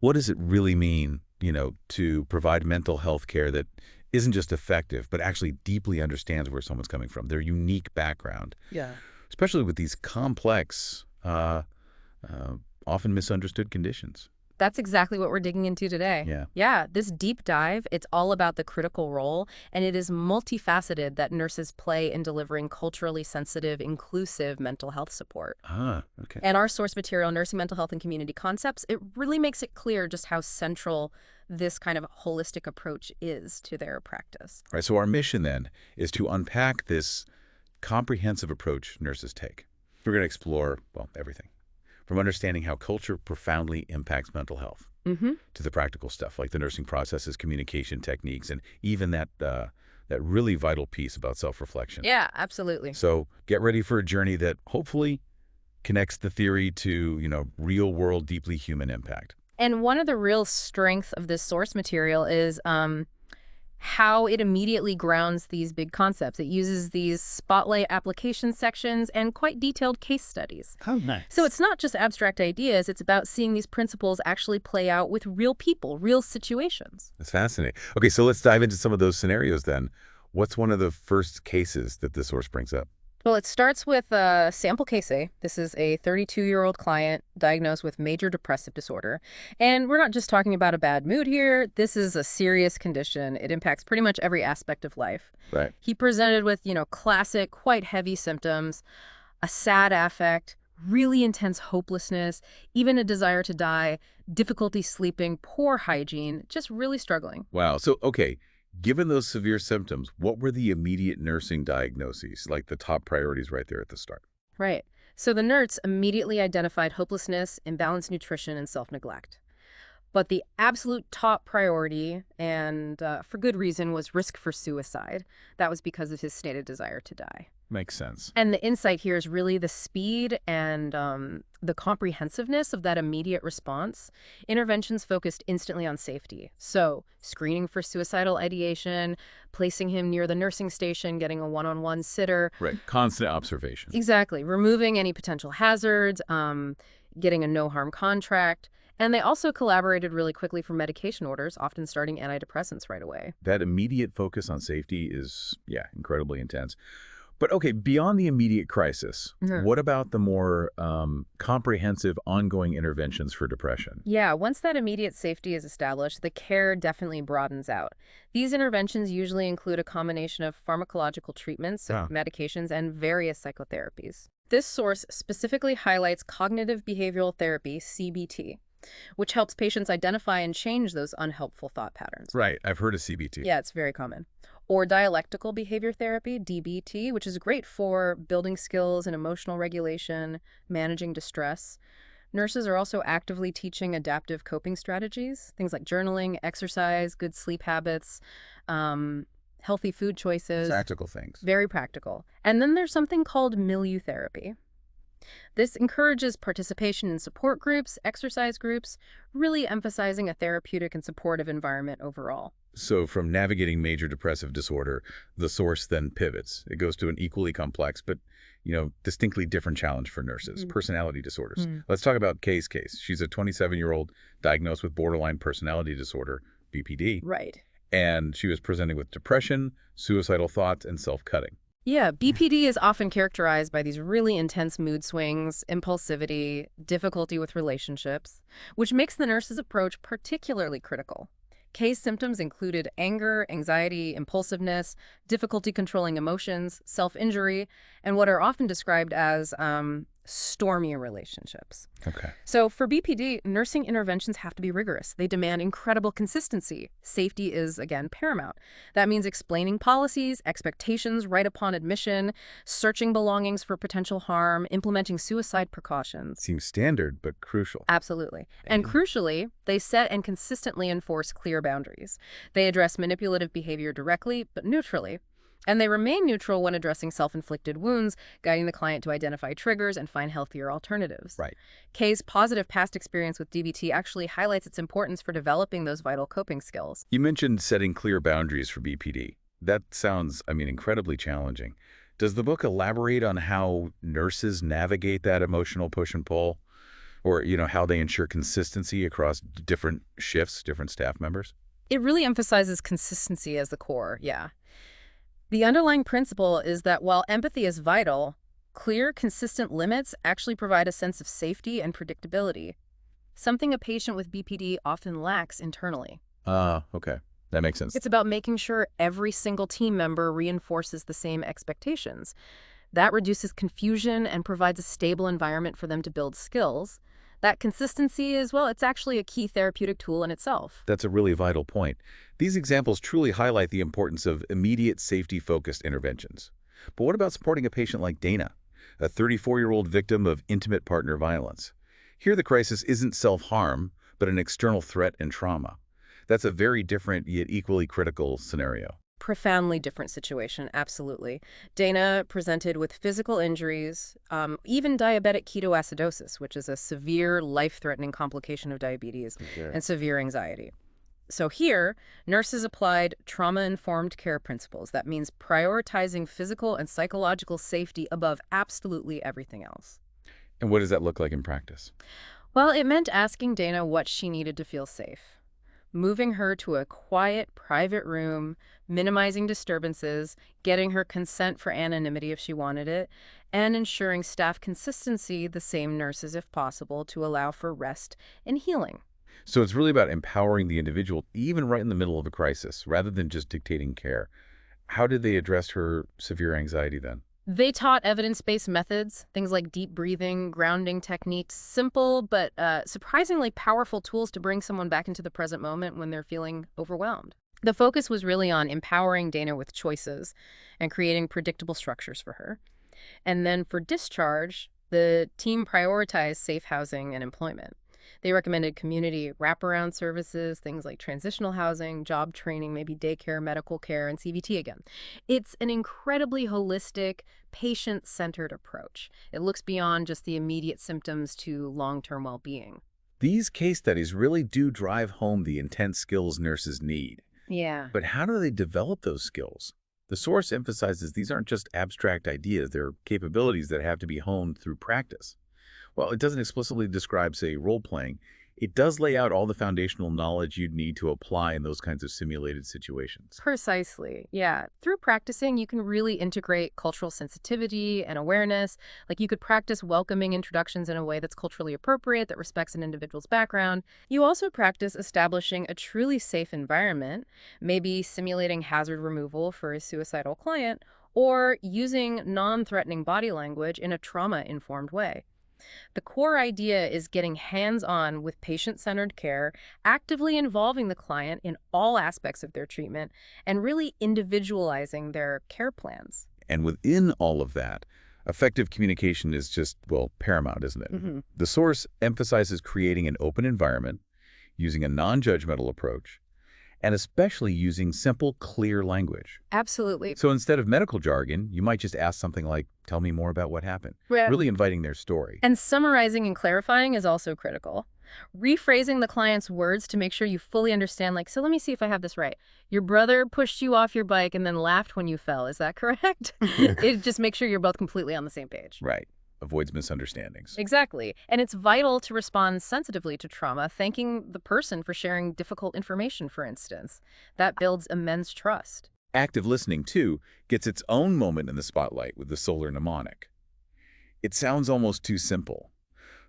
What does it really mean, to provide mental health care that isn't just effective, but actually deeply understands where someone's coming from, their unique background, Yeah. especially with these complex, uh, often misunderstood conditions? That's exactly what we're digging into today. Yeah. Yeah, this deep dive, it's all about the critical role, and it is multifaceted that nurses play in delivering culturally sensitive, inclusive mental health support. Ah, okay. And our source material, Nursing Mental Health and Community Concepts, it really makes it clear just how central this kind of holistic approach is to their practice. All right, so our mission then is to unpack this comprehensive approach nurses take. We're going to explore, well, everything. From understanding how culture profoundly impacts mental health Mm-hmm. to the practical stuff like the nursing processes, communication techniques, and even that really vital piece about self-reflection. Yeah, absolutely. So get ready for a journey that hopefully connects the theory to, real-world, deeply human impact. And one of the real strength of this source material is how it immediately grounds these big concepts. It uses these spotlight application sections and quite detailed case studies. Oh, nice. So it's not just abstract ideas, it's about seeing these principles actually play out with real people, real situations. That's fascinating. Okay, so let's dive into some of those scenarios then. What's one of the first cases that this source brings up? Well, it starts with sample case A. This is a 32-year-old client diagnosed with major depressive disorder. And we're not just talking about a bad mood here. This is a serious condition. It impacts pretty much every aspect of life. Right. He presented with, classic, quite heavy symptoms, a sad affect, really intense hopelessness, even a desire to die, difficulty sleeping, poor hygiene, just really struggling. Wow. So, okay, given those severe symptoms, what were the immediate nursing diagnoses, like the top priorities right there at the start? Right. So the nurse immediately identified hopelessness, imbalanced nutrition, and self-neglect. But the absolute top priority, and for good reason, was risk for suicide. That was because of his stated desire to die. Makes sense. And the insight here is really the speed and the comprehensiveness of that immediate response. Interventions focused instantly on safety. So screening for suicidal ideation, placing him near the nursing station, getting a one-on-one sitter. Right. Constant observation. Exactly. Removing any potential hazards, getting a no-harm contract. And they also collaborated really quickly for medication orders, often starting antidepressants right away. That immediate focus on safety is, incredibly intense. But okay, beyond the immediate crisis, what about the more comprehensive ongoing interventions for depression? Yeah, once that immediate safety is established, the care definitely broadens out. These interventions usually include a combination of pharmacological treatments, so Ah. medications, and various psychotherapies. This source specifically highlights cognitive behavioral therapy, CBT, which helps patients identify and change those unhelpful thought patterns. Right. I've heard of CBT. Yeah, it's very common. Or dialectical behavior therapy, DBT, which is great for building skills in emotional regulation, managing distress. Nurses are also actively teaching adaptive coping strategies, things like journaling, exercise, good sleep habits, healthy food choices. Practical things. Very practical. And then there's something called milieu therapy. This encourages participation in support groups, exercise groups, really emphasizing a therapeutic and supportive environment overall. So from navigating major depressive disorder, the source then pivots. It goes to an equally complex, but distinctly different challenge for nurses, personality disorders. Let's talk about Kay's case. She's a 27-year-old diagnosed with borderline personality disorder, BPD, Right. and she was presenting with depression, suicidal thoughts, and self-cutting. Yeah, BPD is often characterized by these really intense mood swings, impulsivity, difficulty with relationships, which makes the nurse's approach particularly critical. Kay's symptoms included anger, anxiety, impulsiveness, difficulty controlling emotions, self-injury, and what are often described as stormy relationships. Okay. So for BPD, nursing interventions have to be rigorous. They demand incredible consistency. Safety is, again, paramount. That means explaining policies, expectations right upon admission, searching belongings for potential harm, implementing suicide precautions. Seems standard, but crucial. Absolutely. And crucially, they set and consistently enforce clear boundaries. They address manipulative behavior directly, but neutrally. And they remain neutral when addressing self-inflicted wounds, guiding the client to identify triggers and find healthier alternatives. Right. Kay's positive past experience with DBT actually highlights its importance for developing those vital coping skills. You mentioned setting clear boundaries for BPD. That sounds, incredibly challenging. Does the book elaborate on how nurses navigate that emotional push and pull? Or, how they ensure consistency across different shifts, different staff members? It really emphasizes consistency as the core, yeah. The underlying principle is that while empathy is vital, clear, consistent limits actually provide a sense of safety and predictability, something a patient with BPD often lacks internally. Ah, okay. That makes sense. It's about making sure every single team member reinforces the same expectations. That reduces confusion and provides a stable environment for them to build skills. That consistency is, well, it's actually a key therapeutic tool in itself. That's a really vital point. These examples truly highlight the importance of immediate safety-focused interventions. But what about supporting a patient like Dana, a 34-year-old victim of intimate partner violence? Here the crisis isn't self-harm, but an external threat and trauma. That's a very different yet equally critical scenario. Profoundly different situation, absolutely. Dana presented with physical injuries, even diabetic ketoacidosis, which is a severe, life-threatening complication of diabetes, and severe anxiety. So here, nurses applied trauma-informed care principles. That means prioritizing physical and psychological safety above absolutely everything else. And what does that look like in practice? Well, it meant asking Dana what she needed to feel safe. Moving her to a quiet, private room, minimizing disturbances, getting her consent for anonymity if she wanted it, and ensuring staff consistency, the same nurses if possible, to allow for rest and healing. So it's really about empowering the individual, even right in the middle of a crisis, rather than just dictating care. How did they address her severe anxiety then? They taught evidence-based methods, things like deep breathing, grounding techniques, simple but surprisingly powerful tools to bring someone back into the present moment when they're feeling overwhelmed. The focus was really on empowering Dana with choices and creating predictable structures for her. And then for discharge, the team prioritized safe housing and employment. They recommended community wraparound services, things like transitional housing, job training, maybe daycare, medical care, and CBT again. It's an incredibly holistic, patient-centered approach. It looks beyond just the immediate symptoms to long-term well-being. These case studies really do drive home the intense skills nurses need. Yeah. But how do they develop those skills? The source emphasizes these aren't just abstract ideas, they're capabilities that have to be honed through practice. While it doesn't explicitly describe, say, role-playing, it does lay out all the foundational knowledge you'd need to apply in those kinds of simulated situations. Precisely. Yeah. Through practicing, you can really integrate cultural sensitivity and awareness. Like you could practice welcoming introductions in a way that's culturally appropriate, that respects an individual's background. You also practice establishing a truly safe environment, maybe simulating hazard removal for a suicidal client, or using non-threatening body language in a trauma-informed way. The core idea is getting hands-on with patient-centered care, actively involving the client in all aspects of their treatment, and really individualizing their care plans. And within all of that, effective communication is just, well, paramount, isn't it? The source emphasizes creating an open environment, using a non-judgmental approach, and especially using simple, clear language. Absolutely. So instead of medical jargon, you might just ask something like, tell me more about what happened, really inviting their story. And summarizing and clarifying is also critical. Rephrasing the client's words to make sure you fully understand, like, so let me see if I have this right. Your brother pushed you off your bike and then laughed when you fell. Is that correct? It just makes sure you're both completely on the same page. Right. Avoids misunderstandings. Exactly. And it's vital to respond sensitively to trauma, thanking the person for sharing difficult information, for instance. That builds immense trust. Active listening, too, gets its own moment in the spotlight with the solar mnemonic. It sounds almost too simple,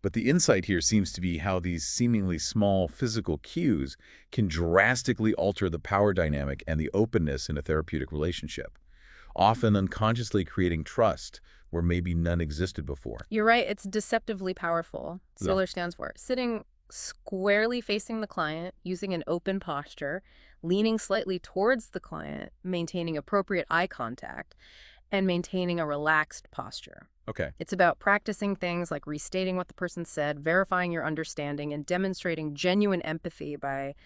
but the insight here seems to be how these seemingly small physical cues can drastically alter the power dynamic and the openness in a therapeutic relationship, often unconsciously creating trust where maybe none existed before. You're right. It's deceptively powerful. Solar stands for sitting squarely facing the client, using an open posture, leaning slightly towards the client, maintaining appropriate eye contact, and maintaining a relaxed posture. Okay. It's about practicing things like restating what the person said, verifying your understanding, and demonstrating genuine empathy by,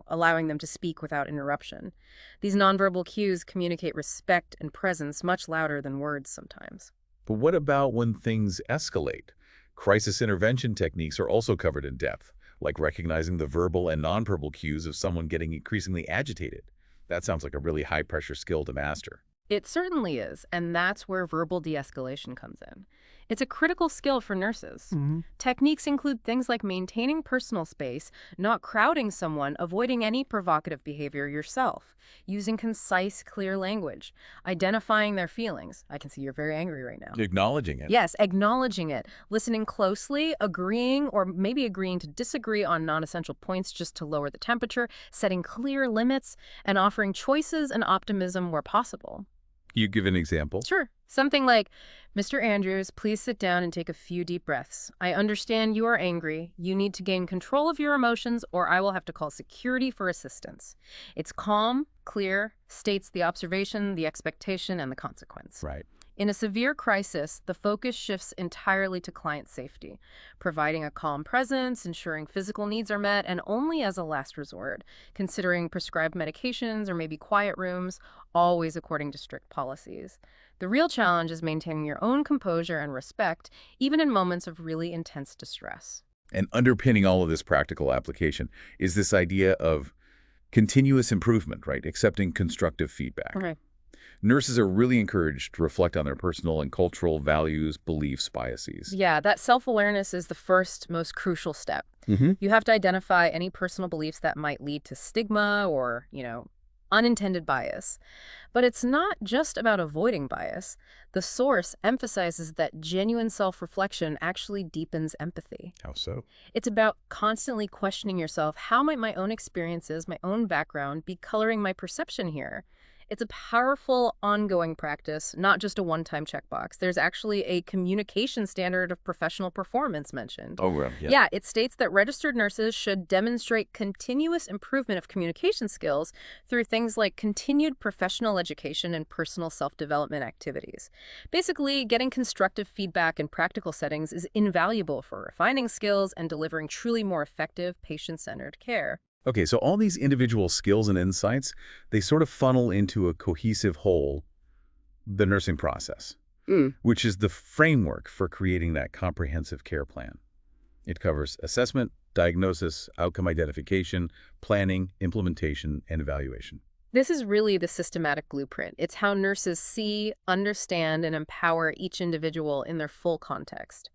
allowing them to speak without interruption. These nonverbal cues communicate respect and presence much louder than words sometimes. But what about when things escalate? Crisis intervention techniques are also covered in depth, like recognizing the verbal and nonverbal cues of someone getting increasingly agitated. That sounds like a really high-pressure skill to master. It certainly is, and that's where verbal de-escalation comes in. It's a critical skill for nurses. Techniques include things like maintaining personal space, not crowding someone, avoiding any provocative behavior yourself, using concise, clear language, identifying their feelings. I can see you're very angry right now. Acknowledging it. Yes, acknowledging it, listening closely, agreeing or maybe agreeing to disagree on non-essential points just to lower the temperature, setting clear limits, and offering choices and optimism where possible. You give an example? Sure. Something like, Mr. Andrews, please sit down and take a few deep breaths. I understand you are angry. You need to gain control of your emotions or I will have to call security for assistance. It's calm, clear, states the observation, the expectation, and the consequence. Right. In a severe crisis, the focus shifts entirely to client safety, providing a calm presence, ensuring physical needs are met, and only as a last resort, considering prescribed medications or maybe quiet rooms, always according to strict policies. The real challenge is maintaining your own composure and respect, even in moments of really intense distress. And underpinning all of this practical application is this idea of continuous improvement, right? Accepting constructive feedback. Okay. Nurses are really encouraged to reflect on their personal and cultural values, beliefs, biases. Yeah, that self-awareness is the first, most crucial step. You have to identify any personal beliefs that might lead to stigma or, unintended bias. But it's not just about avoiding bias. The source emphasizes that genuine self-reflection actually deepens empathy. How so? It's about constantly questioning yourself, how might my own experiences, my own background be coloring my perception here? It's a powerful, ongoing practice, not just a one-time checkbox. There's actually a communication standard of professional performance mentioned. Oh, well, Yeah, it states that registered nurses should demonstrate continuous improvement of communication skills through things like continued professional education and personal self-development activities. Basically, getting constructive feedback in practical settings is invaluable for refining skills and delivering truly more effective, patient-centered care. Okay, so all these individual skills and insights, they sort of funnel into a cohesive whole, the nursing process, which is the framework for creating that comprehensive care plan. It covers assessment, diagnosis, outcome identification, planning, implementation, and evaluation. This is really the systematic blueprint. It's how nurses see, understand, and empower each individual in their full context.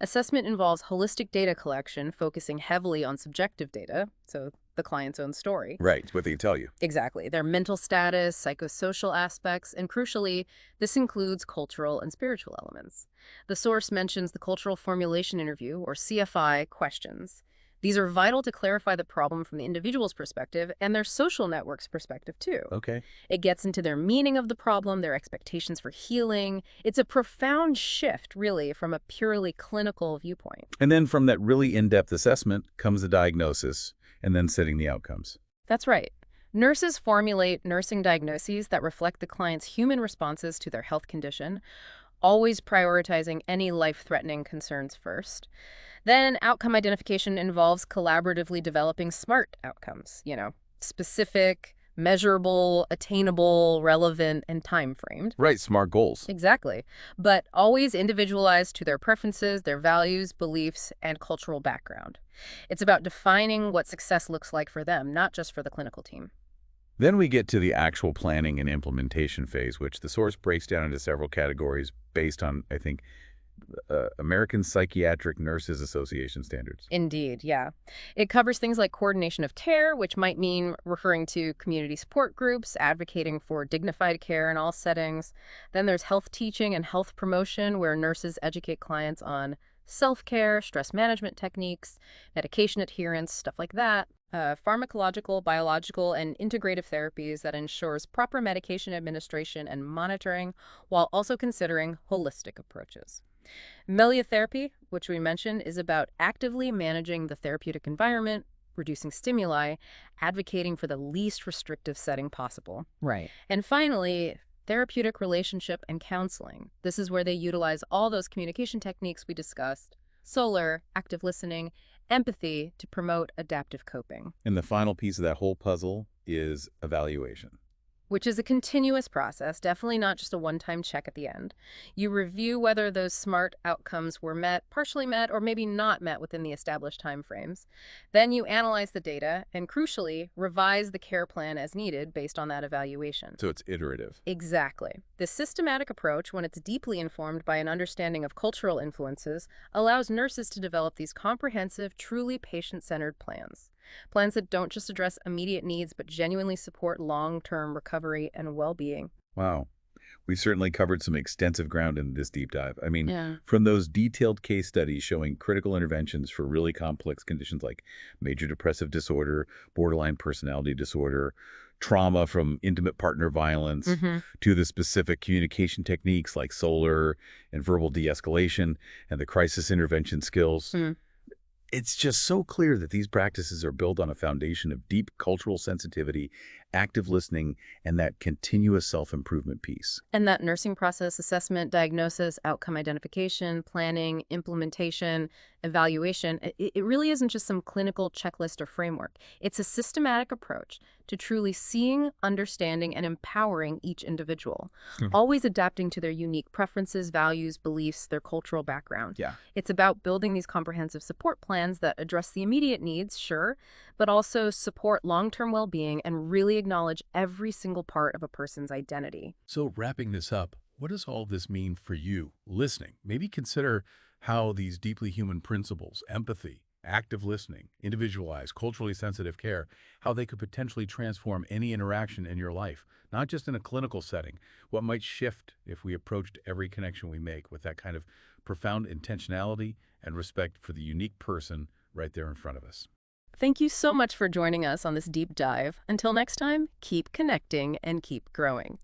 Assessment involves holistic data collection, focusing heavily on subjective data, so the client's own story. Right, it's what they tell you. Exactly. Their mental status, psychosocial aspects, and crucially, this includes cultural and spiritual elements. The source mentions the Cultural Formulation Interview, or CFI, questions. These are vital to clarify the problem from the individual's perspective and their social network's perspective, too. Okay. It gets into their meaning of the problem, their expectations for healing. It's a profound shift, really, from a purely clinical viewpoint. And then from that really in-depth assessment comes the diagnosis and then setting the outcomes. That's right. Nurses formulate nursing diagnoses that reflect the client's human responses to their health condition, always prioritizing any life-threatening concerns first. Then outcome identification involves collaboratively developing SMART outcomes, specific, measurable, attainable, relevant, and time-framed. Right, SMART goals. Exactly. But always individualized to their preferences, their values, beliefs, and cultural background. It's about defining what success looks like for them, not just for the clinical team. Then we get to the actual planning and implementation phase, which the source breaks down into several categories based on, I think, American Psychiatric Nurses Association standards. Indeed, yeah. It covers things like coordination of care, which might mean referring to community support groups, advocating for dignified care in all settings. Then there's health teaching and health promotion, where nurses educate clients on self-care, stress management techniques, medication adherence, stuff like that. Pharmacological, biological, and integrative therapies that ensures proper medication administration and monitoring while also considering holistic approaches. Meliotherapy, which we mentioned, is about actively managing the therapeutic environment, reducing stimuli, advocating for the least restrictive setting possible. Right. And finally, therapeutic relationship and counseling. This is where they utilize all those communication techniques we discussed, SOLAR, active listening, empathy, to promote adaptive coping. And the final piece of that whole puzzle is evaluation. which is a continuous process, definitely not just a one-time check at the end. You review whether those SMART outcomes were met, partially met, or maybe not met within the established timeframes. Then you analyze the data and, crucially, revise the care plan as needed based on that evaluation. So it's iterative. Exactly. This systematic approach, when it's deeply informed by an understanding of cultural influences, allows nurses to develop these comprehensive, truly patient-centered plans. Plans that don't just address immediate needs, but genuinely support long-term recovery and well-being. Wow. We certainly covered some extensive ground in this deep dive. I mean, Yeah. from those detailed case studies showing critical interventions for really complex conditions like major depressive disorder, borderline personality disorder, trauma from intimate partner violence, to the specific communication techniques like solar and verbal de-escalation and the crisis intervention skills. Mm. It's just so clear that these practices are built on a foundation of deep cultural sensitivity, active listening, and that continuous self-improvement piece. And that nursing process assessment, diagnosis, outcome identification, planning, implementation, evaluation, it really isn't just some clinical checklist or framework. It's a systematic approach to truly seeing, understanding, and empowering each individual, always adapting to their unique preferences, values, beliefs, their cultural background. Yeah. It's about building these comprehensive support plans that address the immediate needs, sure, but also support long-term well-being and really acknowledge every single part of a person's identity. So wrapping this up, what does all this mean for you listening? Maybe consider how these deeply human principles, empathy, active listening, individualized, culturally sensitive care, how they could potentially transform any interaction in your life, not just in a clinical setting. What might shift if we approached every connection we make with that kind of profound intentionality and respect for the unique person right there in front of us. Thank you so much for joining us on this deep dive. Until next time, keep connecting and keep growing.